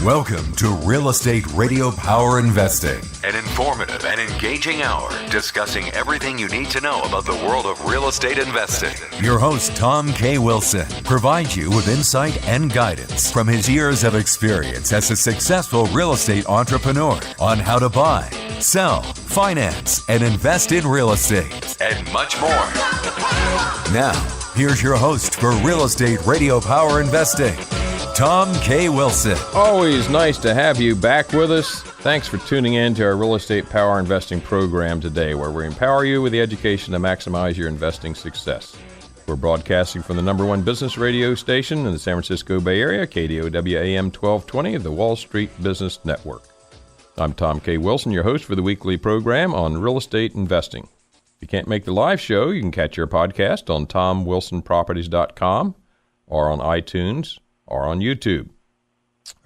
Welcome to Real Estate Radio Power Investing, an informative and engaging hour discussing everything you need to know about the world of real estate investing. Your host, Tom K. Wilson, provides you with insight and guidance from his years of experience as a successful real estate entrepreneur on how to buy, sell, finance, and invest in real estate, and much more. Now, here's your host for Real Estate Radio Power Investing, Tom K. Wilson. Always nice to have you back with us. Thanks for tuning in to our Real Estate Power Investing program today, where we empower you with the education to maximize your investing success. We're broadcasting from the #1 business radio station in the San Francisco Bay Area, KDOW AM 1220, the Wall Street Business Network. I'm Tom K. Wilson, your host for the weekly program on real estate investing. If you can't make the live show, you can catch our podcast on TomWilsonProperties.com or on iTunes or on YouTube.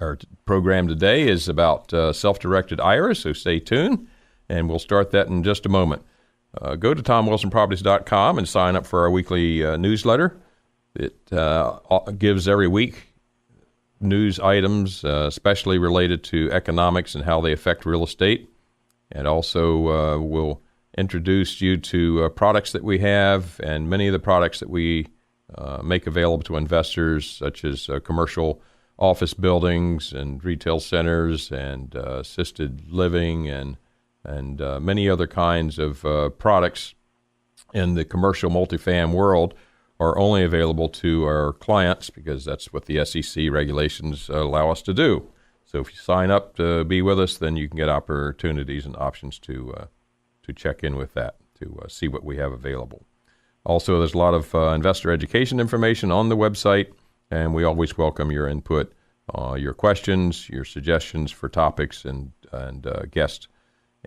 Our program today is about self-directed IRAs, so stay tuned, and we'll start that in just a moment. Go to TomWilsonProperties.com and sign up for our weekly newsletter. It gives every week news items, especially related to economics and how they affect real estate, and also will introduce you to products that we have, and many of the products that we make available to investors, such as commercial office buildings and retail centers and assisted living and many other kinds of products in the commercial multifam world are only available to our clients because that's what the SEC regulations allow us to do. So if you sign up to be with us, then you can get opportunities and options to check in with that, to see what we have available. Also, there's a lot of investor education information on the website, and we always welcome your input, your questions, your suggestions for topics and guests.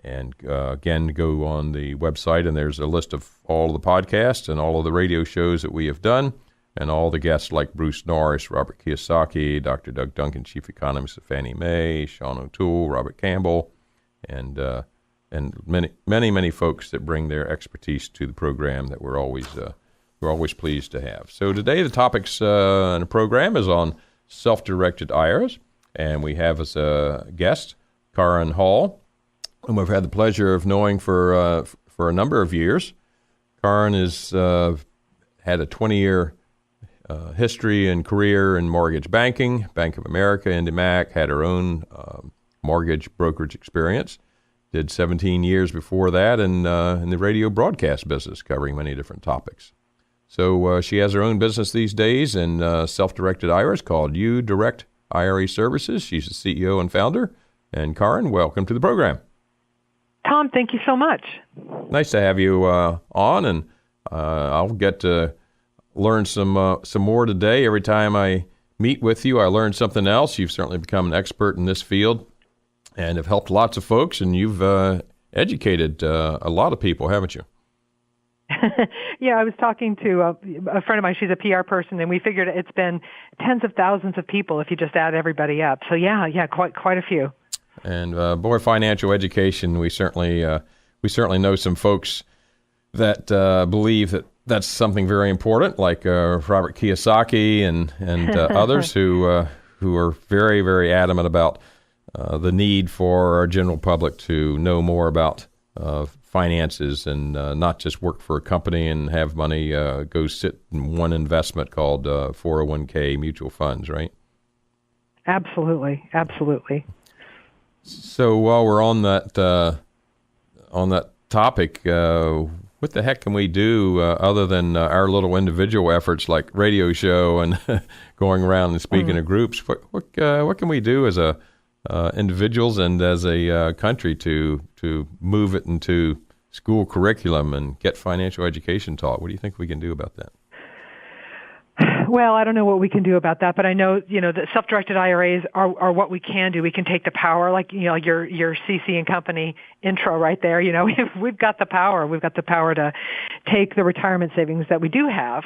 And again, go on the website, and there's a list of all of the podcasts and all of the radio shows that we have done, and all the guests like Bruce Norris, Robert Kiyosaki, Dr. Doug Duncan, Chief Economist of Fannie Mae, Sean O'Toole, Robert Campbell, and many folks that bring their expertise to the program that we're always pleased to have. So today the topics in the program is on self-directed IRAs, and we have as a guest Kaaren Hall, whom we've had the pleasure of knowing for a number of years. Kaaren has had a 20-year history and career in mortgage banking, Bank of America, IndyMac, had her own mortgage brokerage experience. Did 17 years before that in the radio broadcast business, covering many different topics. So she has her own business these days in self-directed IRAs called uDirect IRA Services. She's the CEO and founder. And Kaaren, welcome to the program. Tom, thank you so much. Nice to have you on, and I'll get to learn some more today. Every time I meet with you, I learn something else. You've certainly become an expert in this field and have helped lots of folks, and you've educated a lot of people, haven't you? Yeah, I was talking to a friend of mine. She's a PR person, and we figured it's been tens of thousands of people if you just add everybody up. So yeah, quite a few. And boy, financial education, we certainly know some folks that believe that that's something very important, like Robert Kiyosaki and others who are very, very adamant about the need for our general public to know more about finances and not just work for a company and have money go sit in one investment called 401k mutual funds, right? Absolutely. So while we're on that topic, what the heck can we do other than our little individual efforts like radio show and going around and speaking to groups? What can we do as individuals and as a country to move it into school curriculum and get financial education taught? What do you think we can do about that? Well, I don't know what we can do about that, but I know, the self-directed IRAs are what we can do. We can take the power, like, your CC and Company intro right there. We've got the power. We've got the power to take the retirement savings that we do have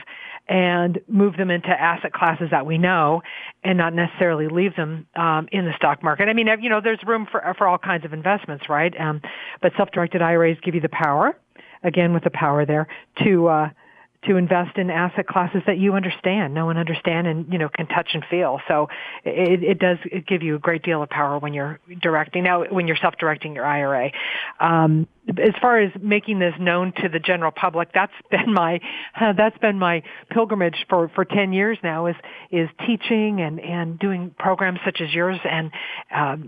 and move them into asset classes that we know and not necessarily leave them in the stock market. I mean, there's room for all kinds of investments, right? But self-directed IRAs give you the power, again, with the power there, to invest in asset classes that you understand, know and understand, and can touch and feel. So it does give you a great deal of power when you're when you're self-directing your IRA. As far as making this known to the general public, that's been my pilgrimage for 10 years now. Is teaching and doing programs such as yours. And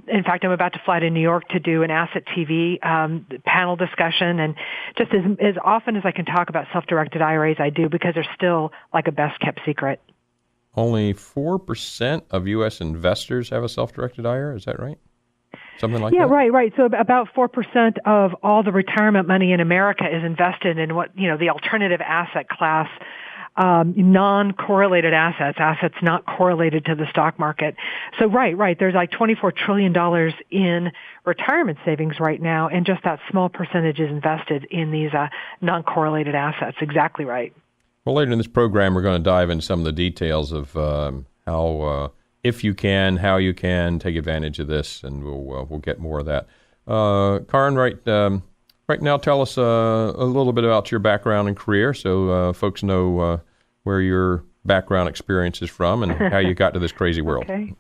in fact, I'm about to fly to New York to do an Asset TV panel discussion, and just as often as I can talk about self-directed IRAs, I do, because they're still like a best-kept secret. Only 4% of U.S. investors have a self-directed IRA. Is that right? Something like that? Yeah, right. So about 4% of all the retirement money in America is invested in the alternative asset class, non-correlated assets not correlated to the stock market. So right. There's like $24 trillion in retirement savings right now, and just that small percentage is invested in these non-correlated assets. Exactly right. Well, later in this program, we're going to dive into some of the details of how, if you can, how you can take advantage of this, and we'll get more of that. Kaaren, right now, tell us a little bit about your background and career, so folks know where your background experience is from and how you got to this crazy world. Okay.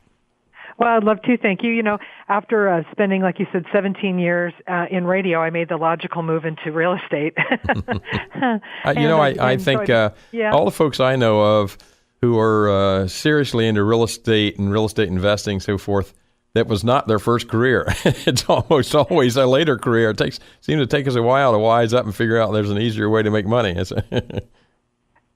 Well, I'd love to. Thank you. After spending, like you said, 17 years in radio, I made the logical move into real estate. I think all the folks I know of who are seriously into real estate and real estate investing, so forth, that was not their first career. It's almost always a later career. It seems to take us a while to wise up and figure out there's an easier way to make money.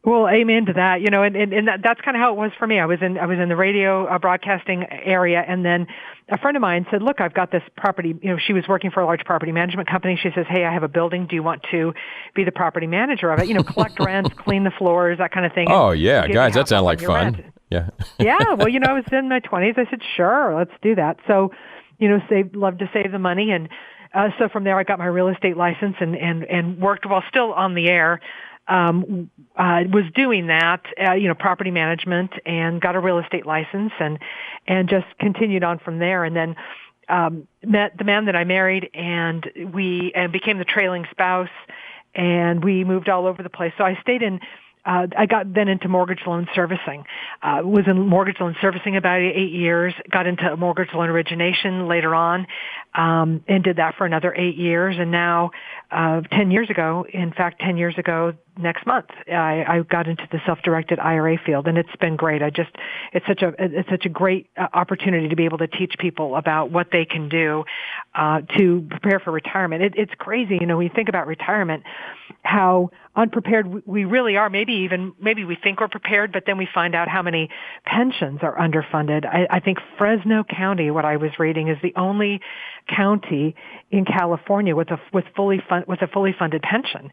Well, amen to that. And that's kind of how it was for me. I was in the radio broadcasting area, and then a friend of mine said, "Look, I've got this property." She was working for a large property management company. She says, "Hey, I have a building. Do you want to be the property manager of it? Collect rents, clean the floors, that kind of thing." Oh yeah, guys, that sounds like fun. Rent. Yeah. Yeah. Well, I was in my 20s. I said, "Sure, let's do that." So, love to save the money, and so from there, I got my real estate license and worked while still on the air. Was doing that, property management, and got a real estate license, and just continued on from there. And then met the man that I married, and we became the trailing spouse, and we moved all over the place. So I stayed in. I got then into mortgage loan servicing. Was in mortgage loan servicing about 8 years. Got into mortgage loan origination later on, and did that for another 8 years. And now, 10 years ago, next month, I got into the self-directed IRA field, and it's been great. It's such a great opportunity to be able to teach people about what they can do to prepare for retirement. It's crazy, when you think about retirement, how unprepared we really are. Maybe we think we're prepared, but then we find out how many pensions are underfunded. I think Fresno County, what I was reading, is the only county in California with a fully funded pension.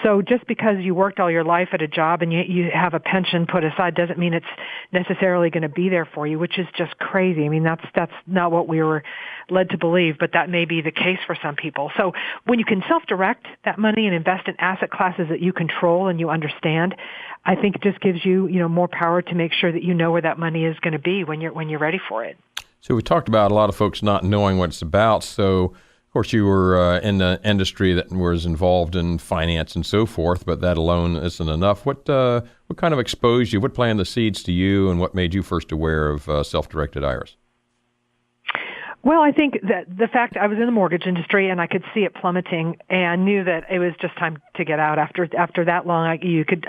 So just because you worked all your life at a job and you have a pension put aside doesn't mean it's necessarily going to be there for you, which is just crazy. I mean, that's not what we were led to believe, but that may be the case for some people. So when you can self-direct that money and invest in asset classes that you control and you understand, I think it just gives you, more power to make sure that you know where that money is going to be when you're ready for it. So we talked about a lot of folks not knowing what it's about. So, of course, you were in the industry that was involved in finance and so forth, but that alone isn't enough. What kind of exposed you? What planted the seeds to you, and what made you first aware of self-directed IRAs? Well, I think that the fact I was in the mortgage industry and I could see it plummeting, and knew that it was just time to get out. After that long, I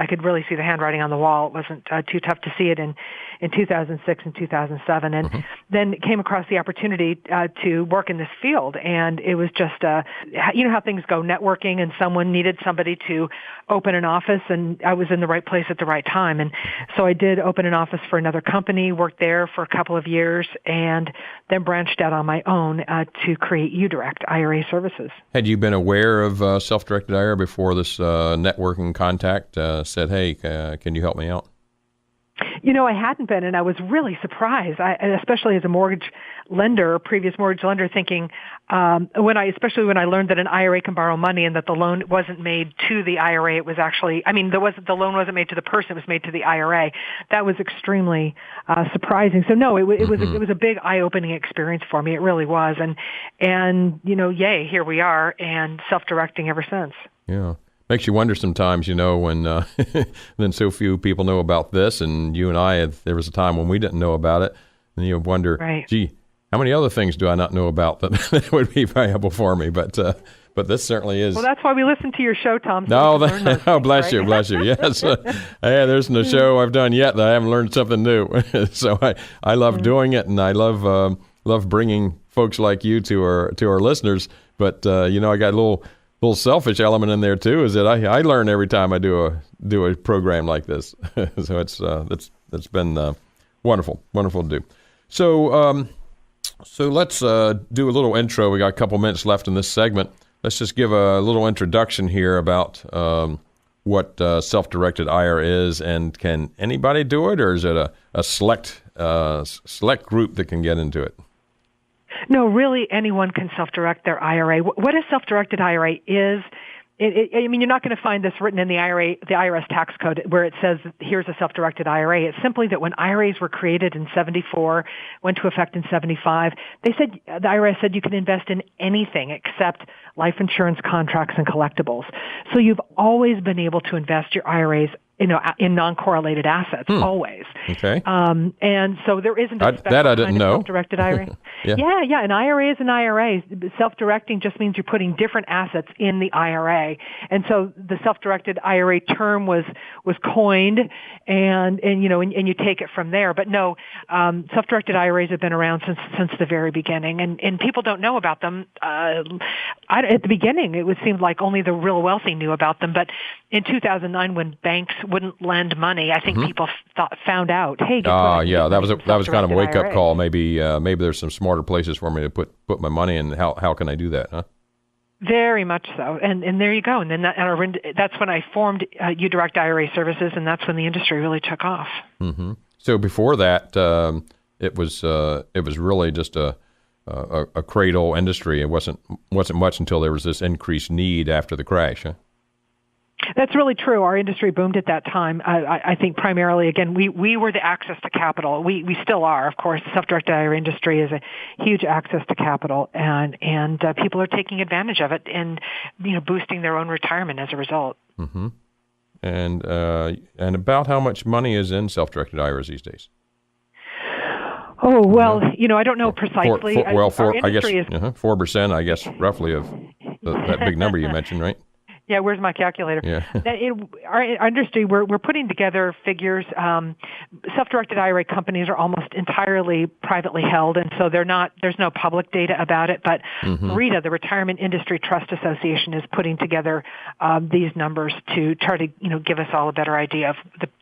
could really see the handwriting on the wall. It wasn't too tough to see it in 2006 and 2007, and then came across the opportunity to work in this field, and it was just how things go, networking, and someone needed somebody to open an office, and I was in the right place at the right time, and so I did open an office for another company, worked there for a couple of years, and then branched out on my own to create uDirect, IRA Services. Had you been aware of self-directed IRA before this networking contact said, "Hey, can you help me out"? I hadn't been, and I was really surprised, especially as a previous mortgage lender, thinking, especially when I learned that an IRA can borrow money and that the loan wasn't made to the IRA. It was actually, the loan wasn't made to the person, it was made to the IRA. That was extremely surprising. So no, it was a big eye-opening experience for me. It really was. And yay, here we are, and self-directing ever since. Yeah. makes you wonder sometimes, when then so few people know about this, and you and I, there was a time when we didn't know about it, and you wonder, right. Gee, how many other things do I not know about that would be valuable for me? But this certainly is. Well, that's why we listen to your show, Tom. So bless you. Yes. There's no show I've done yet that I haven't learned something new. So I love doing it, and I love bringing folks like you to our listeners. But I got a little selfish element in there too, is that I learn every time I do a program like this. So it's been wonderful to do. So let's do a little intro. We got a couple minutes left in this segment. Let's just give a little introduction here about what self-directed IRA is, and can anybody do it, or is it a select group that can get into it? No, really, anyone can self-direct their IRA. What a self-directed IRA is, you're not going to find this written in the IRS tax code where it says, here's a self-directed IRA. It's simply that when IRAs were created in 74, went to effect in 75, the IRS said you can invest in anything except life insurance contracts and collectibles. So you've always been able to invest your IRAs in non-correlated assets, always. Okay. And so there isn't a special that I kind didn't of know. self-directed IRA. Yeah. An IRA is an IRA. Self-directing just means you're putting different assets in the IRA. And so the self-directed IRA term was coined, and you take it from there. But no, self-directed IRAs have been around since the very beginning, and people don't know about them. At the beginning, it seemed like only the real wealthy knew about them. But in 2009, when banks wouldn't lend money, I think people found out, hey, that was kind of a wake up call. Maybe there's some smarter places for me to put my money in. How can I do that, huh? Very much so, and there you go. And then that's when I formed uDirect IRA Services, and that's when the industry really took off. Mm-hmm. So before that, it was really just a cradle industry. It wasn't much until there was this increased need after the crash, huh? That's really true. Our industry boomed at that time. I think primarily, again, we were the access to capital. We still are, of course. The self-directed IRA industry is a huge access to capital, and people are taking advantage of it and boosting their own retirement as a result. Mm-hmm. And about how much money is in self-directed IRAs these days? Oh, well, I don't know precisely. I guess 4%, I guess, roughly of that big number you mentioned, right? Yeah, where's my calculator? Yeah. Our industry, we're putting together figures. Self-directed IRA companies are almost entirely privately held, and so there's no public data about it. But RITA, the Retirement Industry Trust Association, is putting together these numbers to try to give us all a better idea of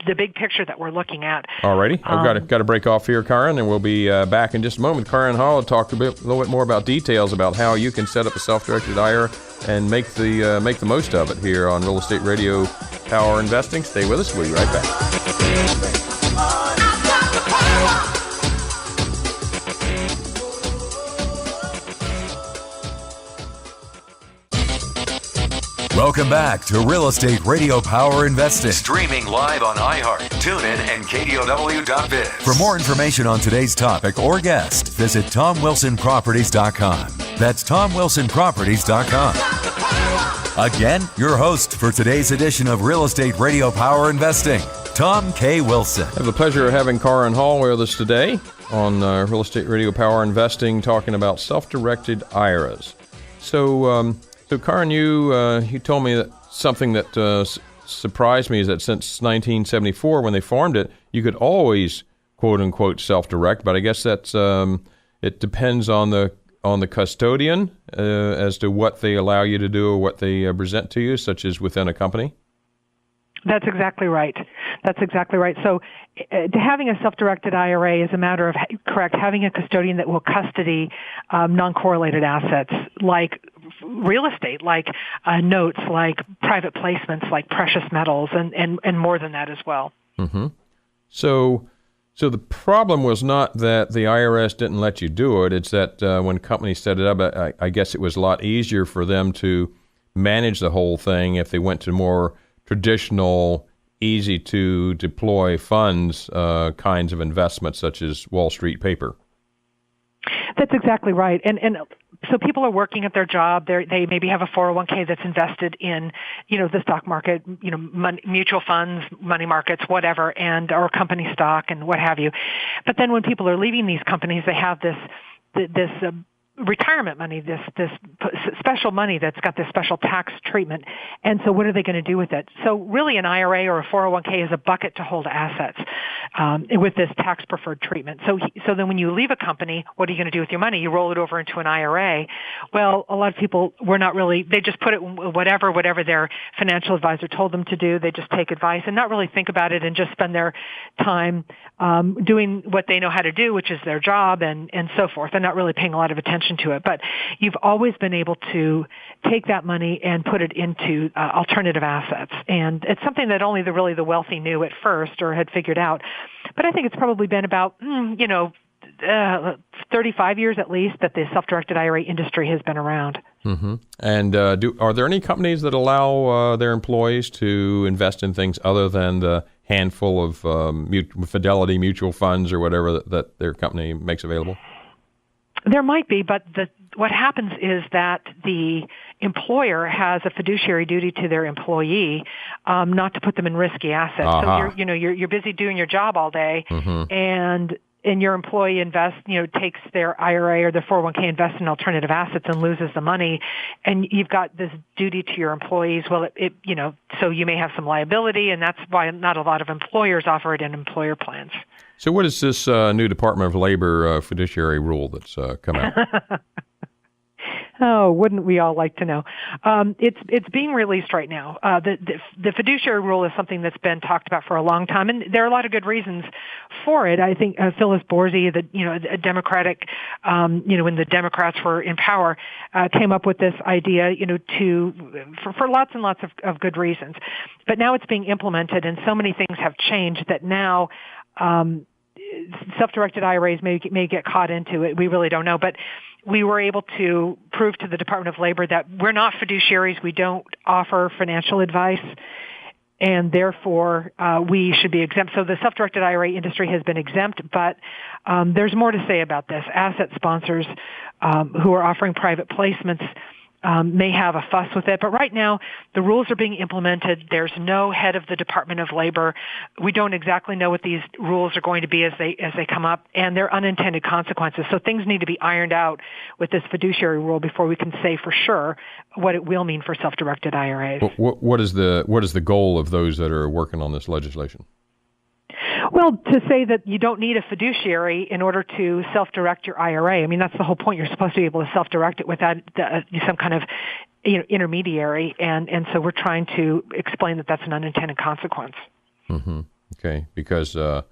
the big picture that we're looking at. All righty, I've got to break off here, Kaaren, and we'll be back in just a moment. Kaaren Hall will talk a little bit more about details about how you can set up a self-directed IRA and make the most of it here on Real Estate Radio Power Investing. Stay with us. We'll be right back. Welcome back to Real Estate Radio Power Investing. Streaming live on iHeart, TuneIn, and KDOW.biz. For more information on today's topic or guest, visit TomWilsonProperties.com. That's TomWilsonProperties.com. Again, your host for today's edition of Real Estate Radio Power Investing, Tom K. Wilson. I have the pleasure of having Kaaren Hall with us today on Real Estate Radio Power Investing, talking about self-directed IRAs. So Kaaren, you told me that something that surprised me is that since 1974, when they formed it, you could always quote unquote self-direct, but I guess that's it depends on the custodian as to what they allow you to do or what they present to you, such as within a company. That's exactly right. So having a self-directed IRA is a matter of, having a custodian that will custody non-correlated assets like real estate, like notes, like private placements, like precious metals, and more than that as well. Mm-hmm. So the problem was not that the IRS didn't let you do it. It's that when companies set it up, I guess it was a lot easier for them to manage the whole thing if they went to more traditional, easy-to-deploy funds kinds of investments, such as Wall Street paper. That's exactly right. And So people are working at their job. They maybe have a 401k that's invested in, the stock market, mutual funds, money markets, whatever, or company stock and what have you. But then when people are leaving these companies, they have this retirement money, this special money that's got this special tax treatment. And so what are they going to do with it? So really an IRA or a 401k is a bucket to hold assets with this tax preferred treatment. So then when you leave a company, what are you going to do with your money? You roll it over into an IRA. Well, a lot of people they just put it whatever their financial advisor told them to do. They just take advice and not really think about it and just spend their time doing what they know how to do, which is their job and so forth, and not really paying a lot of attention to it. But you've always been able to take that money and put it into alternative assets. And it's something that only the wealthy knew at first or had figured out. But I think it's probably been about, 35 years at least that the self-directed IRA industry has been around. Mm-hmm. And are there any companies that allow their employees to invest in things other than the handful of Fidelity mutual funds or whatever that their company makes available? There might be, but what happens is that the employer has a fiduciary duty to their employee not to put them in risky assets. Uh-huh. So you're busy doing your job all day, mm-hmm. and your employee takes their IRA or their 401k, invests in alternative assets and loses the money, and you've got this duty to your employees. Well, so you may have some liability, and that's why not a lot of employers offer it in employer plans. So what is this new Department of Labor fiduciary rule that's come out? Oh, wouldn't we all like to know? It's being released right now. The fiduciary rule is something that's been talked about for a long time, and there are a lot of good reasons for it. I think Phyllis Borsey, a Democratic, when the Democrats were in power, came up with this idea, for lots and lots of good reasons. But now it's being implemented, and so many things have changed that now self-directed IRAs may get caught into it. We really don't know, but we were able to prove to the Department of Labor that we're not fiduciaries. We don't offer financial advice, and therefore we should be exempt. So the self-directed IRA industry has been exempt, but there's more to say about this. Asset sponsors who are offering private placements may have a fuss with it, but right now the rules are being implemented. There's no head of the Department of Labor. We don't exactly know what these rules are going to be as they come up, and they're unintended consequences. So things need to be ironed out with this fiduciary rule before we can say for sure what it will mean for self-directed IRAs. What is the goal of those that are working on this legislation? Well, to say that you don't need a fiduciary in order to self-direct your IRA. I mean, that's the whole point. You're supposed to be able to self-direct it without some kind of intermediary, and so we're trying to explain that that's an unintended consequence. Mm-hmm. Okay, because if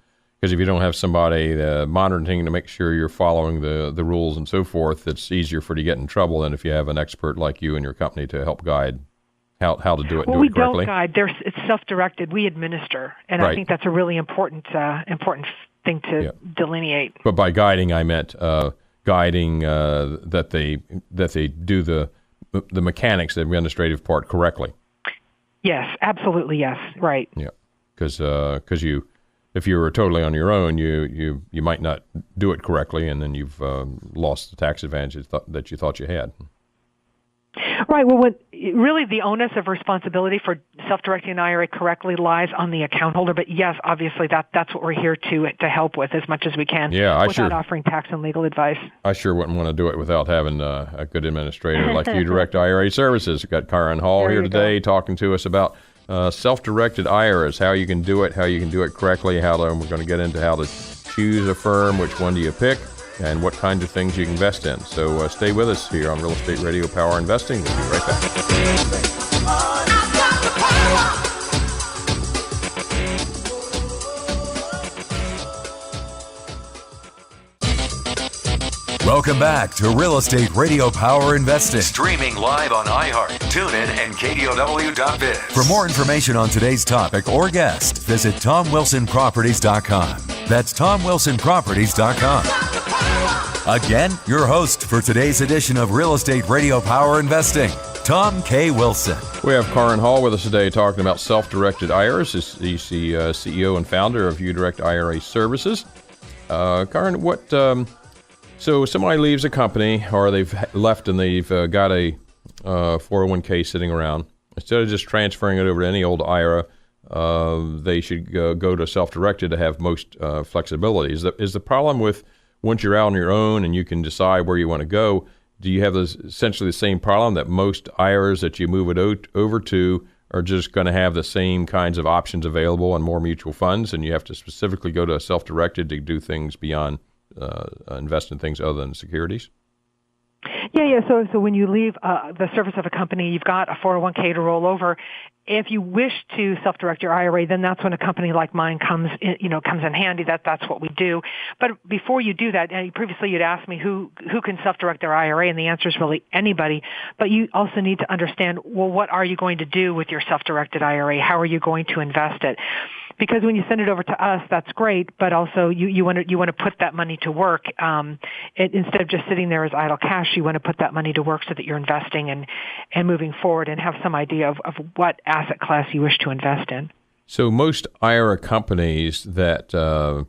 you don't have somebody monitoring to make sure you're following the rules and so forth, it's easier for you to get in trouble than if you have an expert like you in your company to help guide how to do it and do it correctly. We don't guide. It's self-directed. We administer, and right. I think that's a really important thing to delineate. But by guiding, I meant guiding that they do the mechanics, the administrative part correctly. Yes, absolutely. Yes, right. Yeah, because if you were totally on your own, you might not do it correctly, and then you've lost the tax advantages that you thought you had. Right. Well, really the onus of responsibility for self-directing an IRA correctly lies on the account holder. But yes, obviously that's what we're here to help with as much as we can. Yeah, without offering tax and legal advice. I sure wouldn't want to do it without having a good administrator like uDirect IRA Services. We've got Kaaren Hall here today talking to us about self-directed IRAs, how you can do it correctly. We're going to get into how to choose a firm, which one do you pick, and what kinds of things you can invest in. So stay with us here on Real Estate Radio Power Investing. We'll be right back. Welcome back to Real Estate Radio Power Investing. Streaming live on iHeart, TuneIn, and KDOW.biz. For more information on today's topic or guest, visit TomWilsonProperties.com. That's TomWilsonProperties.com. Again, your host for today's edition of Real Estate Radio Power Investing, Tom K. Wilson. We have Kaaren Hall with us today talking about self-directed IRAs. He's the CEO and founder of uDirect IRA Services. Kaaren, So somebody leaves a company, or they've left and they've got a 401k sitting around. Instead of just transferring it over to any old IRA, they should go to self-directed to have most flexibility. Is the problem with once you're out on your own and you can decide where you want to go, do you have essentially the same problem that most IRAs that you move it over to are just going to have the same kinds of options available and more mutual funds, and you have to specifically go to a self-directed to do things beyond invest in things other than securities? Yeah. So when you leave the service of a company, you've got a 401k to roll over. If you wish to self-direct your IRA, then that's when a company like mine comes in handy. That's what we do. But before you do that, and previously you'd asked me who can self-direct their IRA, and the answer is really anybody. But you also need to understand, well, what are you going to do with your self-directed IRA? How are you going to invest it? Because when you send it over to us, that's great, but also you want to put that money to work. Instead of just sitting there as idle cash, you want to put that money to work so that you're investing and moving forward and have some idea of what asset class you wish to invest in. So most IRA companies that are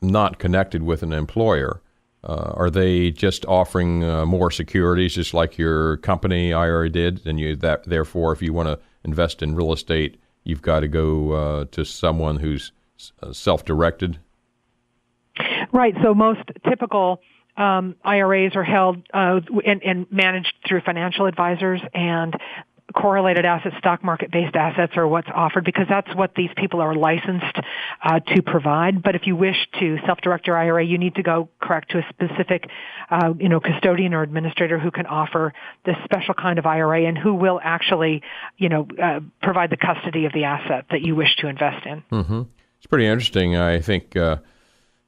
not connected with an employer, are they just offering more securities, just like your company IRA did? And therefore, if you want to invest in real estate, you've got to go to someone who's self-directed? Right. So most typical IRAs are held and managed through financial advisors, and correlated assets, stock market-based assets are what's offered because that's what these people are licensed to provide. But if you wish to self-direct your IRA, you need to go correct to a specific, custodian or administrator who can offer this special kind of IRA and who will actually, provide the custody of the asset that you wish to invest in. Mm-hmm. It's pretty interesting. I think,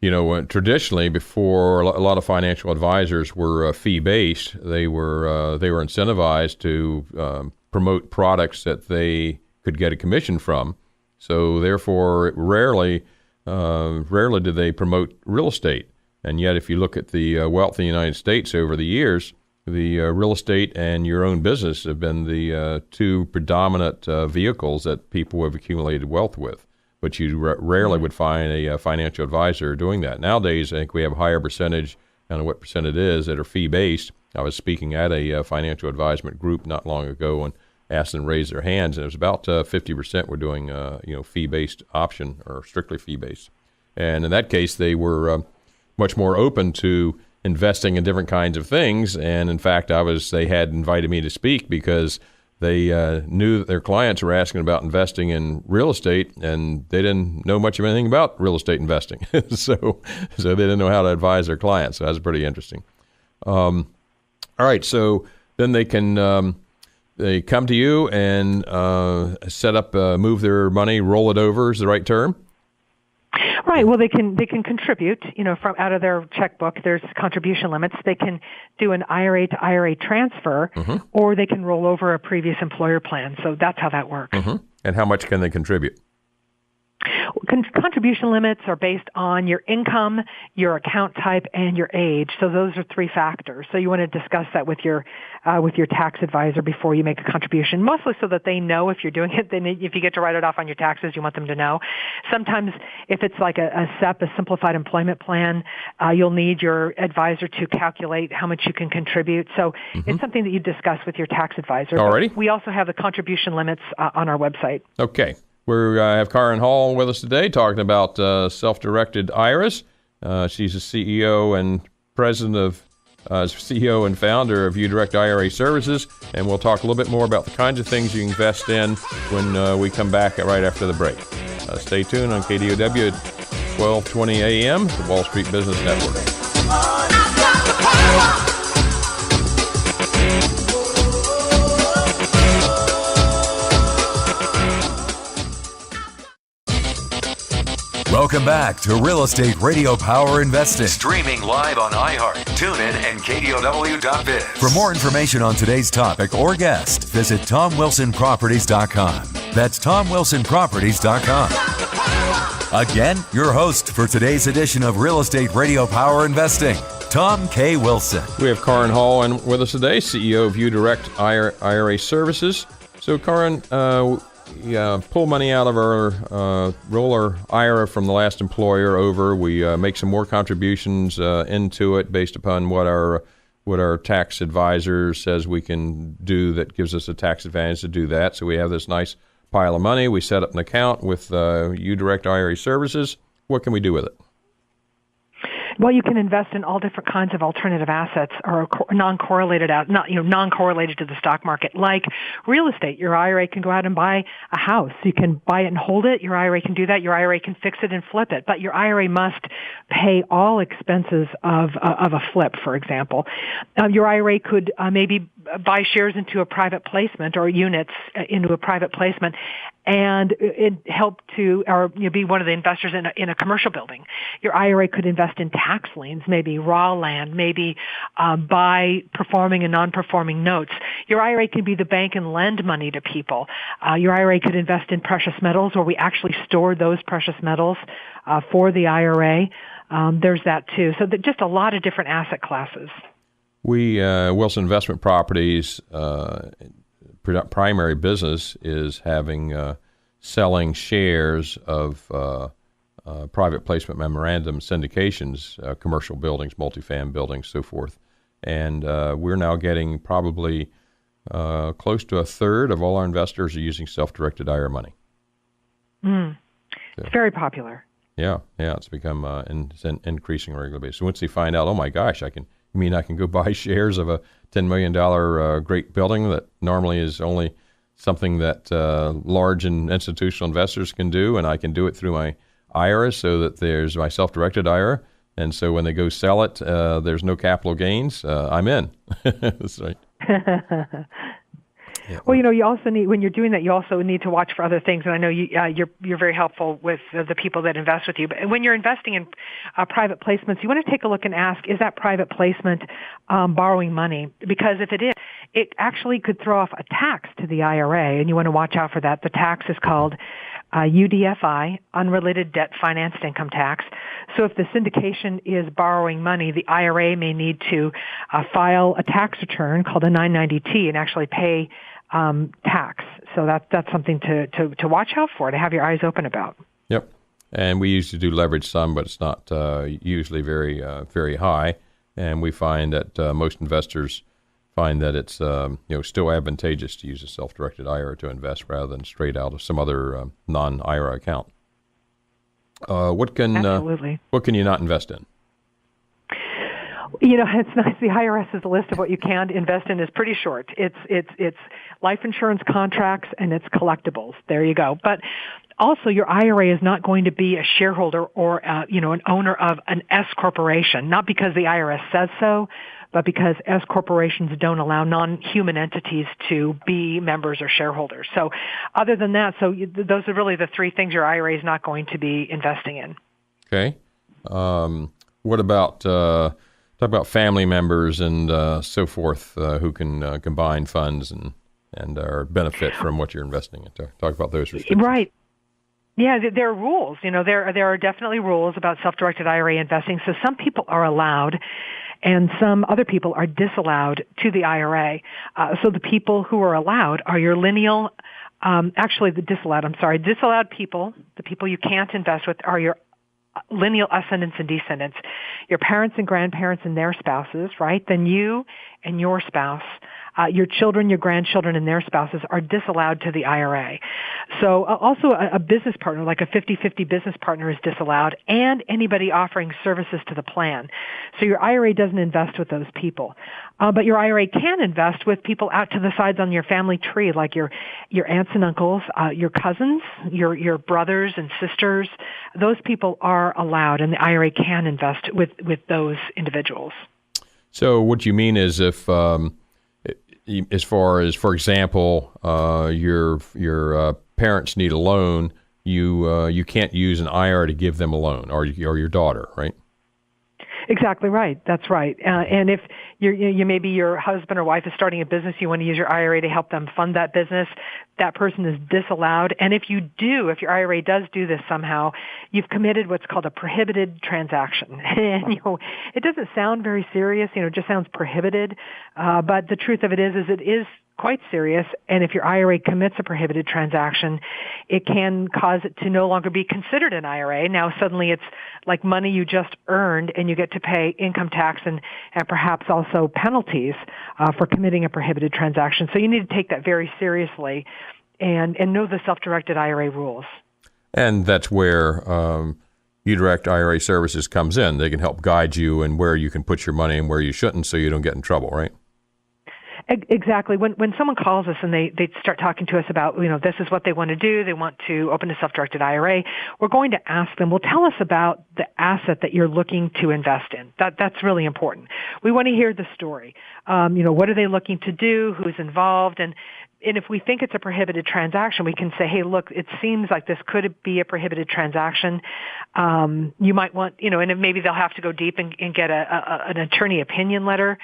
traditionally, before a lot of financial advisors were fee-based, they were incentivized to promote products that they could get a commission from. So therefore, rarely did they promote real estate. And yet, if you look at the wealth in the United States over the years, the real estate and your own business have been the two predominant vehicles that people have accumulated wealth with. But you rarely would find a financial advisor doing that. Nowadays, I think we have a higher percentage, I don't know what percent it is, that are fee-based. I was speaking at a financial advisement group not long ago and asked them to raise their hands, and it was about 50% were doing fee-based option or strictly fee-based. And in that case, they were much more open to investing in different kinds of things. And in fact, they had invited me to speak because they knew that their clients were asking about investing in real estate, and they didn't know much of anything about real estate investing. so they didn't know how to advise their clients. So that's pretty interesting. All right, so then they can they come to you and set up, move their money, roll it over is the right term? Right. Well, they can contribute, from out of their checkbook. There's contribution limits. They can do an IRA to IRA transfer, or they can roll over a previous employer plan. So that's how that works. Mm-hmm. And how much can they contribute? Contribution limits are based on your income, your account type, and your age. So those are three factors. So you want to discuss that with your tax advisor before you make a contribution, mostly so that they know if you're doing it. Then if you get to write it off on your taxes, you want them to know. Sometimes if it's like a SEP, a simplified employment plan, you'll need your advisor to calculate how much you can contribute. So it's something that you discuss with your tax advisor. Alrighty. We also have the contribution limits on our website. Okay. We have Kaaren Hall with us today talking about self-directed IRAs. She's the CEO and CEO and founder of uDirect IRA Services, and we'll talk a little bit more about the kinds of things you invest in when we come back right after the break. Stay tuned on KDOW at 12:20 a.m., the Wall Street Business Network. Welcome back to Real Estate Radio Power Investing. Streaming live on iHeart, TuneIn, and KDOW.biz. For more information on today's topic or guest, visit TomWilsonProperties.com. That's TomWilsonProperties.com. Again, your host for today's edition of Real Estate Radio Power Investing, Tom K. Wilson. We have Kaaren Hall with us today, CEO of uDirect IRA Services. So, Kaaren, pull money out of our roll our IRA from the last employer over. We make some more contributions into it based upon what our tax advisor says we can do that gives us a tax advantage to do that. So we have this nice pile of money. We set up an account with uDirect IRA Services. What can we do with it? Well, you can invest in all different kinds of alternative assets or non-correlated to the stock market, like real estate. Your IRA can go out and buy a house. You can buy it and hold it. Your IRA can do that. Your IRA can fix it and flip it. But your IRA must pay all expenses of a flip, for example. Your IRA could maybe buy shares into a private placement or units into a private placement and it help to be one of the investors in a commercial building. Your IRA could invest in tax liens, maybe raw land, maybe buy performing and non-performing notes. Your IRA can be the bank and lend money to people. Your IRA could invest in precious metals, where we actually store those precious metals for the IRA. There's that too. So just a lot of different asset classes. We, Wilson Investment Properties, primary business is selling shares of private placement memorandum syndications, commercial buildings, multifamily buildings, so forth. And we're now getting probably close to a third of all our investors are using self-directed IRA money. So, it's very popular. Yeah, it's become it's increasing on a regular basis. So once they find out, oh my gosh, I can go buy shares of a $10 million great building that normally is only something that large and institutional investors can do, and I can do it through my IRA, so that there's my self-directed IRA, and so when they go sell it, there's no capital gains. I'm in. That's right. Yeah. Well, you also need, when you're doing that, you also need to watch for other things. And I know you're very helpful with the people that invest with you. But when you're investing in private placements, you want to take a look and ask, is that private placement borrowing money? Because if it is, it actually could throw off a tax to the IRA, and you want to watch out for that. The tax is called UDFI, Unrelated Debt Financed Income Tax. So if the syndication is borrowing money, the IRA may need to file a tax return called a 990T and actually pay tax. So that's something to watch out for, to have your eyes open about. Yep. And we used to do leverage some, but it's not usually very very high. And we find that most investors find that it's still advantageous to use a self-directed IRA to invest rather than straight out of some other non-IRA account. What can you not invest in? It's nice. The IRS's list of what you can invest in is pretty short. It's life insurance contracts and it's collectibles. There you go. But also, your IRA is not going to be a shareholder or an owner of an S corporation, not because the IRS says so, but because S corporations don't allow non-human entities to be members or shareholders. So other than that, those are really the three things your IRA is not going to be investing in. Okay. What about talk about family members and so forth who can combine funds and or benefit from what you're investing in? Talk about those restrictions. Right. Yeah, there are rules. There are definitely rules about self-directed IRA investing. So some people are allowed, and some other people are disallowed to the IRA. So the people who are allowed are your disallowed people. The people you can't invest with are your lineal ascendants and descendants, your parents and grandparents and their spouses, right? Then you and your spouse, your children, your grandchildren, and their spouses are disallowed to the IRA. So also a business partner, like a 50-50 business partner, is disallowed, and anybody offering services to the plan. So your IRA doesn't invest with those people. But your IRA can invest with people out to the sides on your family tree, like your aunts and uncles, your cousins, your brothers and sisters. Those people are allowed, and the IRA can invest with those individuals. So what you mean is if as far as, for example, your parents need a loan, you can't use an IRA to give them a loan, or your daughter, right? Exactly right. That's right. And if maybe your husband or wife is starting a business, you want to use your IRA to help them fund that business, that person is disallowed. And if your IRA does do this somehow, you've committed what's called a prohibited transaction. And it doesn't sound very serious. It just sounds prohibited. But the truth of it is it is quite serious. And if your IRA commits a prohibited transaction, it can cause it to no longer be considered an IRA. Now suddenly it's like money you just earned, and you get to pay income tax and perhaps also penalties for committing a prohibited transaction. So you need to take that very seriously and know the self-directed IRA rules. And that's where uDirect IRA Services comes in. They can help guide you in where you can put your money and where you shouldn't, so you don't get in trouble, right? Exactly. When someone calls us and they start talking to us about, this is what they want to do, they want to open a self-directed IRA, we're going to ask them, well, tell us about the asset that you're looking to invest in. That's really important. We want to hear the story. What are they looking to do? Who's involved? And if we think it's a prohibited transaction, we can say, hey, look, it seems like this could be a prohibited transaction. You might want, and maybe they'll have to go deep and get an attorney opinion letter,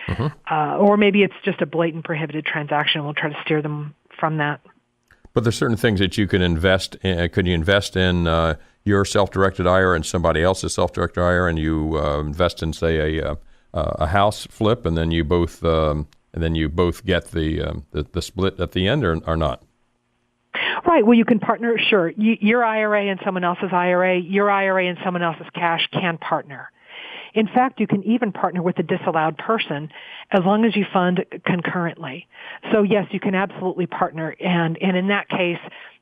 or maybe it's just a blatant prohibited transaction. We'll try to steer them from that. But there's certain things that you can invest in. Could you invest in your self-directed IRA and somebody else's self-directed IRA, and you invest in, say, a house flip, and then you both get the split at the end, or not? Right. Well, you can partner. Sure. Your IRA and someone else's IRA, your IRA and someone else's cash can partner. In fact, you can even partner with a disallowed person as long as you fund concurrently. So yes, you can absolutely partner. And in that case,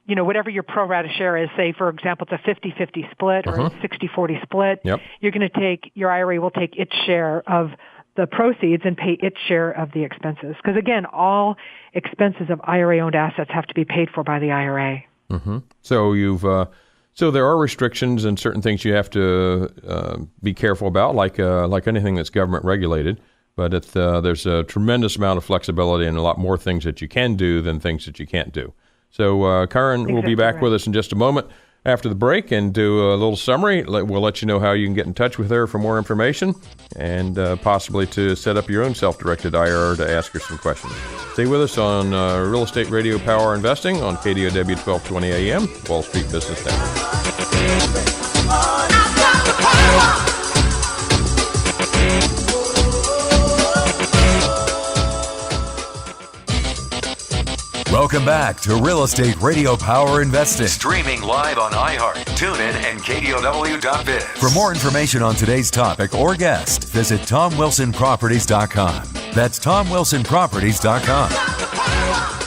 whatever your pro rata share is, say, for example, it's a 50-50 split or a 60-40 split, you're going to take, your IRA will take its share of the proceeds and pay its share of the expenses. Because again, all expenses of IRA-owned assets have to be paid for by the IRA. Mm-hmm. So so there are restrictions and certain things you have to be careful about, like anything that's government regulated. But there's a tremendous amount of flexibility and a lot more things that you can do than things that you can't do. So Kaaren will be back with us in just a moment after the break and do a little summary. We'll let you know how you can get in touch with her for more information and possibly to set up your own self-directed IRA to ask her some questions. Stay with us on Real Estate Radio Power Investing on KDOW 1220 AM, Wall Street Business Network. Welcome back to Real Estate Radio Power Investing. Streaming live on iHeart, TuneIn, and KDOW.biz. For more information on today's topic or guest, visit TomWilsonProperties.com. That's TomWilsonProperties.com.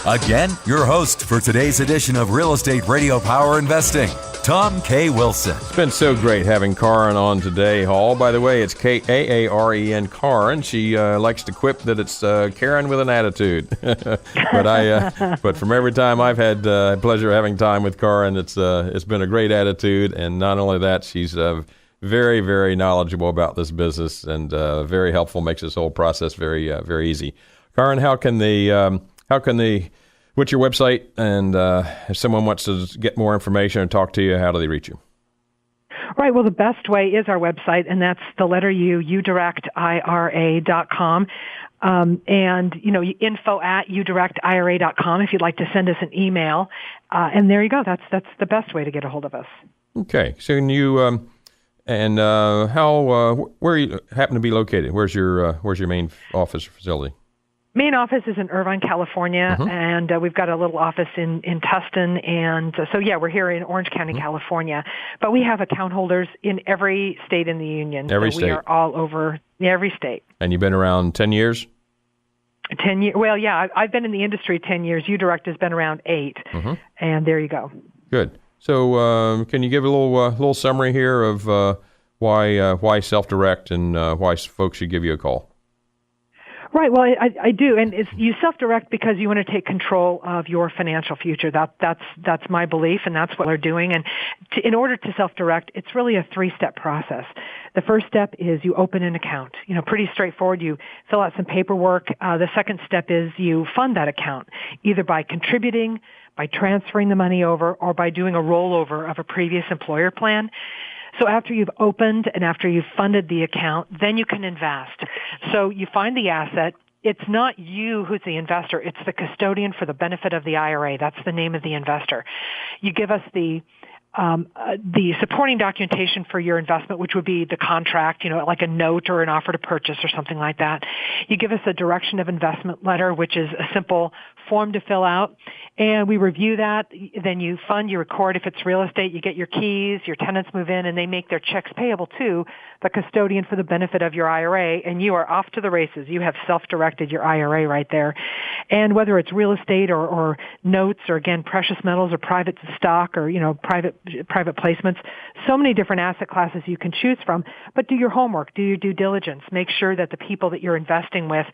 Again, your host for today's edition of Real Estate Radio Power Investing, Tom K. Wilson. It's been so great having Kaaren on today, Hall. By the way, it's Kaaren, Kaaren. She likes to quip that it's Kaaren with an attitude. But from every time I've had pleasure having time with Kaaren, it's been a great attitude. And not only that, she's very, very knowledgeable about this business and very helpful, makes this whole process very, very easy. Kaaren, what's your website? And if someone wants to get more information and talk to you, how do they reach you? Right. Well, the best way is our website, and that's the letter U, uDirectIRA.com. And, info@uDirectIRA.com if you'd like to send us an email. And there you go. That's the best way to get a hold of us. Okay. So can you, where you happen to be located? Where's your main office or facility? Main office is in Irvine, California, and we've got a little office in Tustin. And so, we're here in Orange County, California. But we have account holders in every state in the union. Every state. We are all over every state. And you've been around 10 years? 10 years. Well, yeah, I've been in the industry 10 years. uDirect has been around 8. And there you go. Good. So can you give a little summary here of why self-direct and why folks should give you a call? Right. Well, I do, and you self-direct because you want to take control of your financial future. That's my belief, and that's what we're doing. And in order to self-direct, it's really a 3-step process. The first step is you open an account. Pretty straightforward. You fill out some paperwork. The second step is you fund that account, either by contributing, by transferring the money over, or by doing a rollover of a previous employer plan. So after you've opened and after you've funded the account, then you can invest. So you find the asset. It's not you who's the investor. It's the custodian for the benefit of the IRA. That's the name of the investor. You give us the supporting documentation for your investment, which would be the contract, like a note or an offer to purchase or something like that. You give us a direction of investment letter, which is a simple form to fill out, and we review that. Then you fund, you record if it's real estate, you get your keys, your tenants move in, and they make their checks payable to the custodian for the benefit of your IRA, and you are off to the races. You have self-directed your IRA right there. And whether it's real estate or notes or, again, precious metals or private stock or, private placements, so many different asset classes you can choose from. But do your homework, do your due diligence. Make sure that the people that you're investing with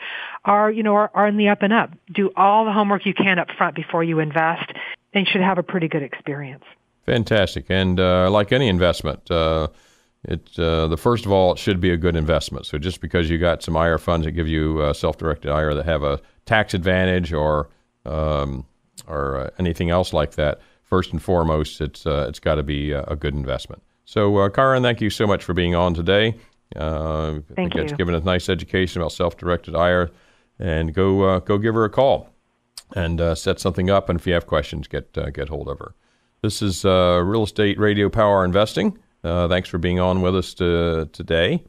are in the up and up. Do all the homework you can up front before you invest, and you should have a pretty good experience. Fantastic. And like any investment, first of all, it should be a good investment. So just because you got some IRA funds that give you self-directed IRA that have a tax advantage or anything else like that, first and foremost, it's got to be a good investment. So, Kaaren, thank you so much for being on today. I think it's given us a nice education about self-directed IRA, and go give her a call and set something up. And if you have questions, get hold of her. This is Real Estate Radio Power Investing. Thanks for being on with us today.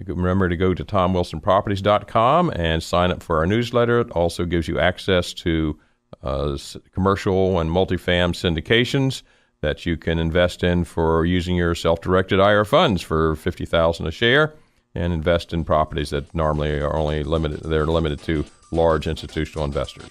Remember to go to TomWilsonProperties.com and sign up for our newsletter. It also gives you access to commercial and multifam syndications that you can invest in for using your self-directed IRA funds for $50,000 a share, and invest in properties that normally are only limited to large institutional investors.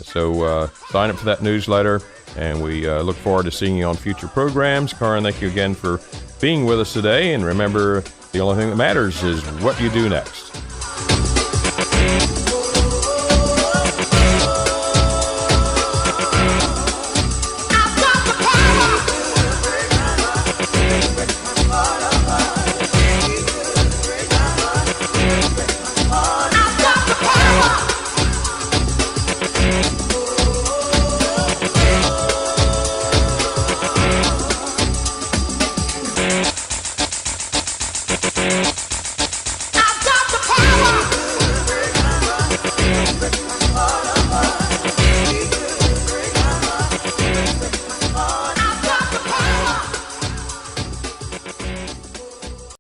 So sign up for that newsletter, and we look forward to seeing you on future programs. Kaaren, thank you again for being with us today, and remember, the only thing that matters is what you do next.